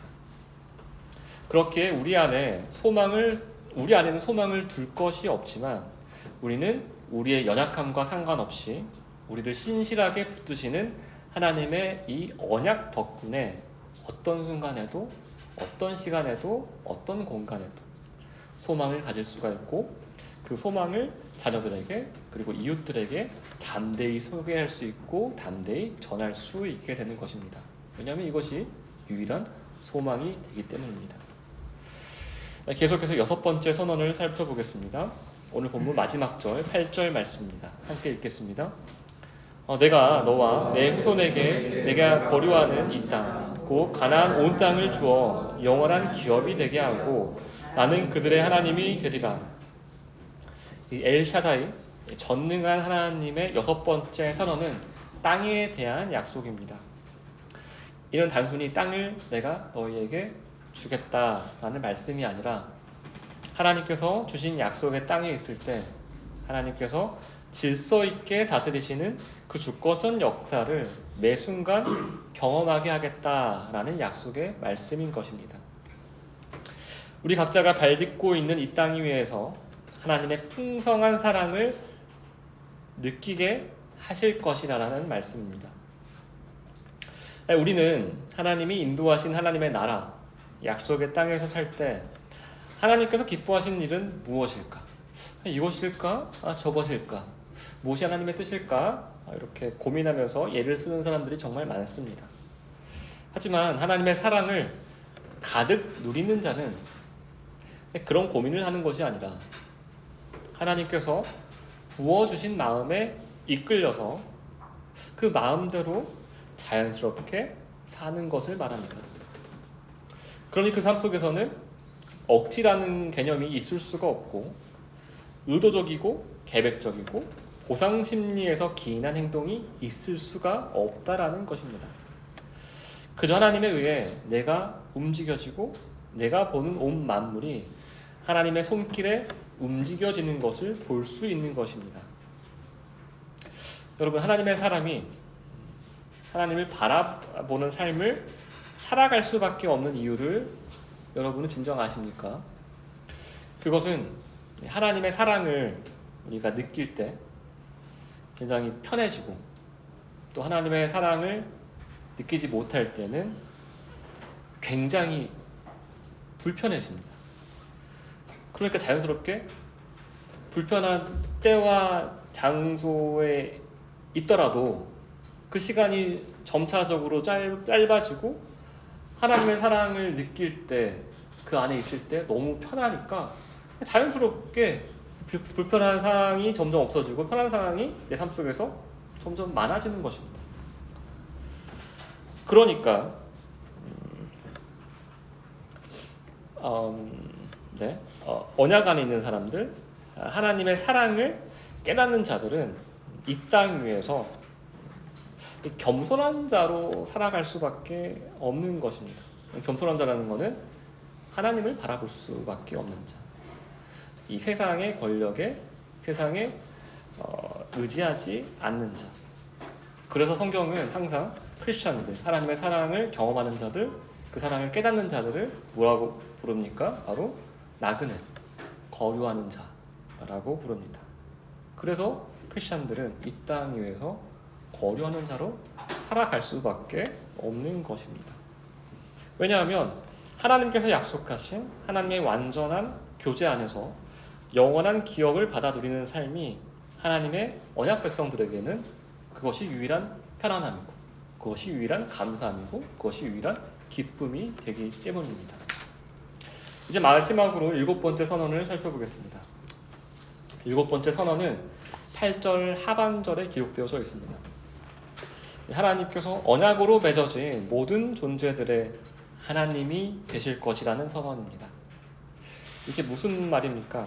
그렇게 우리 안에는 소망을 둘 것이 없지만 우리는 우리의 연약함과 상관없이 우리를 신실하게 붙드시는 하나님의 이 언약 덕분에 어떤 순간에도 어떤 시간에도 어떤 공간에도 소망을 가질 수가 있고 그 소망을 자녀들에게 그리고 이웃들에게 담대히 소개할 수 있고 담대히 전할 수 있게 되는 것입니다. 왜냐하면 이것이 유일한 소망이 되기 때문입니다. 계속해서 6번째 선언을 살펴보겠습니다. 오늘 본문 마지막 절 8절 말씀입니다. 함께 읽겠습니다. 내가 너와 내 후손에게 내가 거류하는 이 땅, 곧 가나안 온 땅을 주어 영원한 기업이 되게 하고 나는 그들의 하나님이 되리라. 이 엘샤다이, 전능한 하나님의 6번째 선언은 땅에 대한 약속입니다. 이는 단순히 땅을 내가 너희에게 주겠다라는 말씀이 아니라 하나님께서 주신 약속의 땅에 있을 때 하나님께서 질서 있게 다스리시는 그 주권적 역사를 매 순간 경험하게 하겠다라는 약속의 말씀인 것입니다. 우리 각자가 발딛고 있는 이 땅 위에서 하나님의 풍성한 사랑을 느끼게 하실 것이라는 말씀입니다. 우리는 하나님이 인도하신 하나님의 나라, 약속의 땅에서 살 때 하나님께서 기뻐하시는 일은 무엇일까? 이것일까? 저것일까? 무엇이 하나님의 뜻일까? 이렇게 고민하면서 예를 쓰는 사람들이 정말 많습니다. 하지만 하나님의 사랑을 가득 누리는 자는 그런 고민을 하는 것이 아니라 하나님께서 부어주신 마음에 이끌려서 그 마음대로 자연스럽게 사는 것을 말합니다. 그러니 그 삶 속에서는 억지라는 개념이 있을 수가 없고 의도적이고 계획적이고 보상 심리에서 기인한 행동이 있을 수가 없다라는 것입니다. 그저 하나님에 의해 내가 움직여지고 내가 보는 온 만물이 하나님의 손길에 움직여지는 것을 볼 수 있는 것입니다. 여러분, 하나님의 사람이 하나님을 바라보는 삶을 살아갈 수밖에 없는 이유를 여러분은 진정 아십니까? 그것은 하나님의 사랑을 우리가 느낄 때 굉장히 편해지고, 또 하나님의 사랑을 느끼지 못할 때는 굉장히 불편해집니다. 그러니까 자연스럽게 불편한 때와 장소에 있더라도 그 시간이 점차적으로 짧아지고, 하나님의 사랑을 느낄 때, 그 안에 있을 때 너무 편하니까 자연스럽게 불편한 상황이 점점 없어지고 편한 상황이 내 삶 속에서 점점 많아지는 것입니다. 그러니까 언약 안에 있는 사람들, 하나님의 사랑을 깨닫는 자들은 이 땅 위에서 겸손한 자로 살아갈 수밖에 없는 것입니다. 겸손한 자라는 것은 하나님을 바라볼 수밖에 없는 자, 이 세상의 권력에, 세상에 의지하지 않는 자. 그래서 성경은 항상 크리스천들, 하나님의 사랑을 경험하는 자들, 그 사랑을 깨닫는 자들을 뭐라고 부릅니까? 바로 나그네, 거류하는 자라고 부릅니다. 그래서 크리스천들은 이 땅 위에서 거류하는 자로 살아갈 수밖에 없는 것입니다. 왜냐하면 하나님께서 약속하신 하나님의 완전한 교제 안에서 영원한 기업을 받아 누리는 삶이 하나님의 언약 백성들에게는 그것이 유일한 편안함이고, 그것이 유일한 감사함이고, 그것이 유일한 기쁨이 되기 때문입니다. 이제 마지막으로 7번째 선언을 살펴보겠습니다. 7번째 선언은 8절 하반절에 기록되어져 있습니다. 하나님께서 언약으로 맺어진 모든 존재들의 하나님이 되실 것이라는 선언입니다. 이게 무슨 말입니까?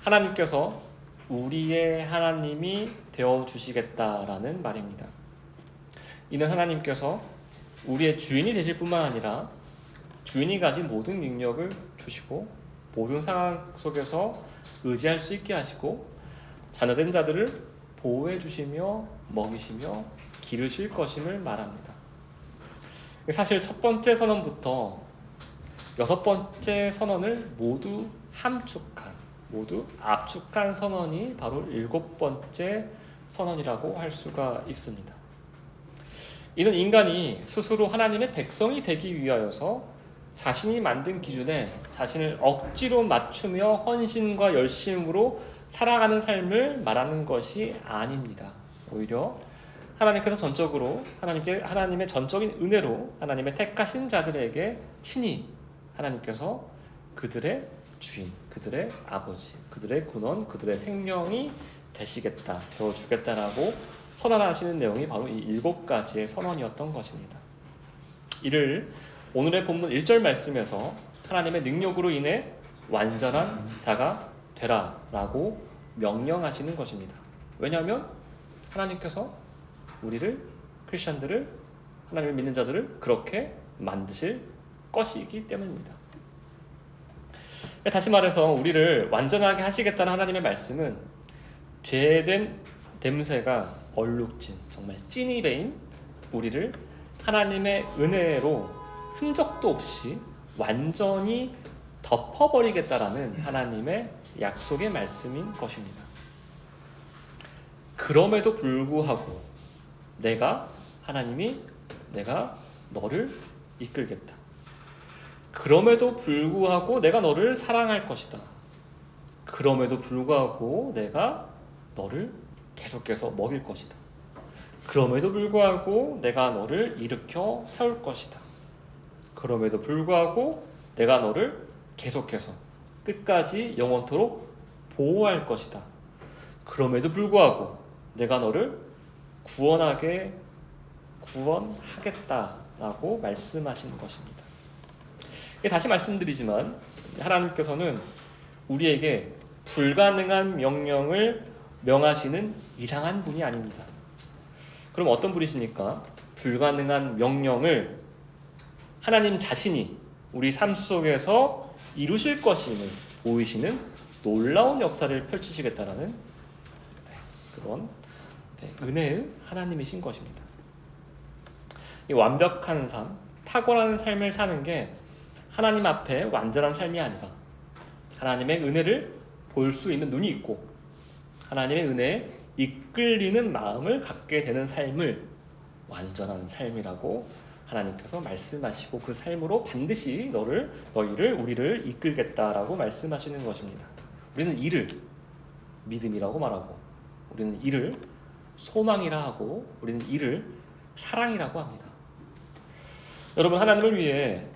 하나님께서 우리의 하나님이 되어주시겠다라는 말입니다. 이는 하나님께서 우리의 주인이 되실 뿐만 아니라 주인이 가진 모든 능력을 주시고, 모든 상황 속에서 의지할 수 있게 하시고, 자녀된 자들을 보호해 주시며 먹이시며 기르실 것임을 말합니다. 사실 첫 번째 선언부터 6번째 선언을 모두 함축한, 모두 압축한 선언이 바로 7번째 선언이라고 할 수가 있습니다. 이는 인간이 스스로 하나님의 백성이 되기 위하여서 자신이 만든 기준에 자신을 억지로 맞추며 헌신과 열심으로 살아가는 삶을 말하는 것이 아닙니다. 오히려 하나님께서 전적으로 하나님의 전적인 은혜로 하나님의 택하신 자들에게 친히 하나님께서 그들의 주인, 그들의 아버지, 그들의 근원, 그들의 생명이 되시겠다, 되어주겠다라고 선언하시는 내용이 바로 이 7가지의 선언이었던 것입니다. 이를 오늘의 본문 1절 말씀에서 하나님의 능력으로 인해 완전한 자가 되라라고 명령하시는 것입니다. 왜냐하면 하나님께서 우리를, 크리스천들을, 하나님을 믿는 자들을 그렇게 만드실 것이기 때문입니다. 다시 말해서 우리를 완전하게 하시겠다는 하나님의 말씀은 죄된 냄새가 얼룩진, 정말 찐이 배인 우리를 하나님의 은혜로 흔적도 없이 완전히 덮어버리겠다라는 하나님의 약속의 말씀인 것입니다. 그럼에도 불구하고 하나님이 내가 너를 이끌겠다. 그럼에도 불구하고 내가 너를 사랑할 것이다. 그럼에도 불구하고 내가 너를 계속해서 먹일 것이다. 그럼에도 불구하고 내가 너를 일으켜 세울 것이다. 그럼에도 불구하고 내가 너를 계속해서 끝까지 영원토록 보호할 것이다. 그럼에도 불구하고 내가 너를 구원하겠다라고 말씀하시는 것입니다. 다시 말씀드리지만 하나님께서는 우리에게 불가능한 명령을 명하시는 이상한 분이 아닙니다. 그럼 어떤 분이십니까? 불가능한 명령을 하나님 자신이 우리 삶 속에서 이루실 것임을 보이시는 놀라운 역사를 펼치시겠다라는 그런 은혜의 하나님이신 것입니다. 이 완벽한 삶, 탁월한 삶을 사는 게 하나님 앞에 완전한 삶이 아니라 하나님의 은혜를 볼 수 있는 눈이 있고 하나님의 은혜에 이끌리는 마음을 갖게 되는 삶을 완전한 삶이라고 하나님께서 말씀하시고 그 삶으로 반드시 너희를 우리를 이끌겠다라고 말씀하시는 것입니다. 우리는 이를 믿음이라고 말하고 우리는 이를 소망이라 하고 우리는 이를 사랑이라고 합니다. 여러분, 하나님을 위해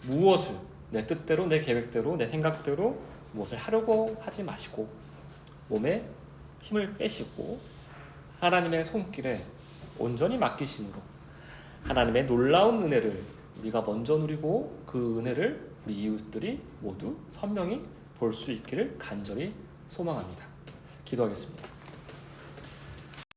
무엇을 내 뜻대로 내 계획대로 내 생각대로 무엇을 하려고 하지 마시고 몸에 힘을 빼시고 하나님의 손길에 온전히 맡기심으로 하나님의 놀라운 은혜를 우리가 먼저 누리고 그 은혜를 우리 이웃들이 모두 선명히 볼 수 있기를 간절히 소망합니다. 기도하겠습니다.